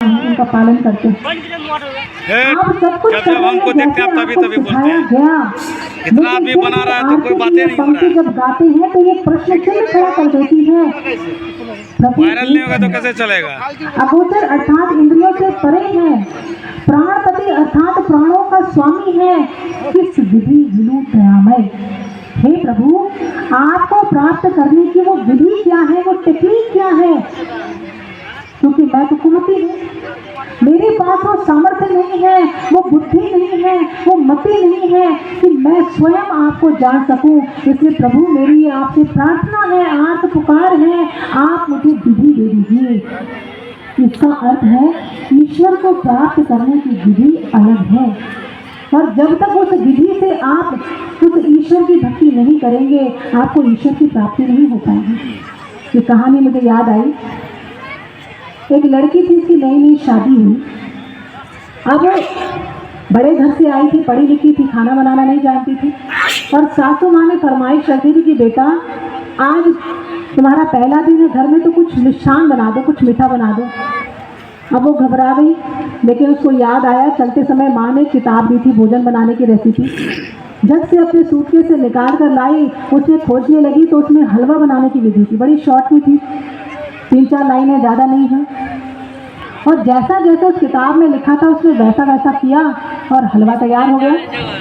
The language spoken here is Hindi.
उनका पालन करते हैं। आप सब कुछ जब हमको देखते हैं तभी बोलते हैं गया इतना आदमी बना रहा है तो कोई बातें नहीं हो रहा है। जब गाते हैं तो ये प्रश्न चिन्ह खड़ा कर देती है। वायरल नहीं होगा तो कैसे चलेगा। अगोचर अर्थात इंद्रियों से परे है, प्राणपति अर्थात प्राणों का स्वामी है, किस विधि विलु दयामय। हे प्रभु, आपको प्राप्त करने की वो विधि क्या है, वो टेक्निक क्या है, क्योंकि मैं तो कुमति हूँ, मेरे पास वो सामर्थ्य नहीं है, वो बुद्धि नहीं है, वो मति नहीं है कि मैं स्वयं आपको जान सकूं। इसलिए प्रभु मेरी आपसे प्रार्थना है, आर्त पुकार है, आप मुझे विधि दे दीजिए। इसका अर्थ है ईश्वर को प्राप्त करने की विधि अलग है, और जब तक उस विधि से आप उस ईश्वर की भक्ति नहीं करेंगे आपको ईश्वर की प्राप्ति नहीं हो पाएगी। ये कहानी मुझे याद आई। एक लड़की थी, उसकी नई नई शादी हुई। अब बड़े घर से आई थी, पढ़ी लिखी थी, खाना बनाना नहीं जानती थी, और सासू माँ ने फरमाइश करती थी कि बेटा आज तुम्हारा पहला दिन है, घर में तो कुछ मिष्ठान बना दो, कुछ मीठा बना दो। अब वो घबरा गई, लेकिन उसको याद आया चलते समय माँ ने किताब दी थी भोजन बनाने की रेसिपी। झट से अपने सूटकेस से निकाल कर लाई, उसमें खोजने लगी तो उसमें हलवा बनाने की विधि थी, बड़ी शॉर्ट में थी, 3-4 लाइन है, ज़्यादा नहीं है। और जैसा जैसा उस किताब में लिखा था उसने वैसा वैसा किया और हलवा तैयार हो गया।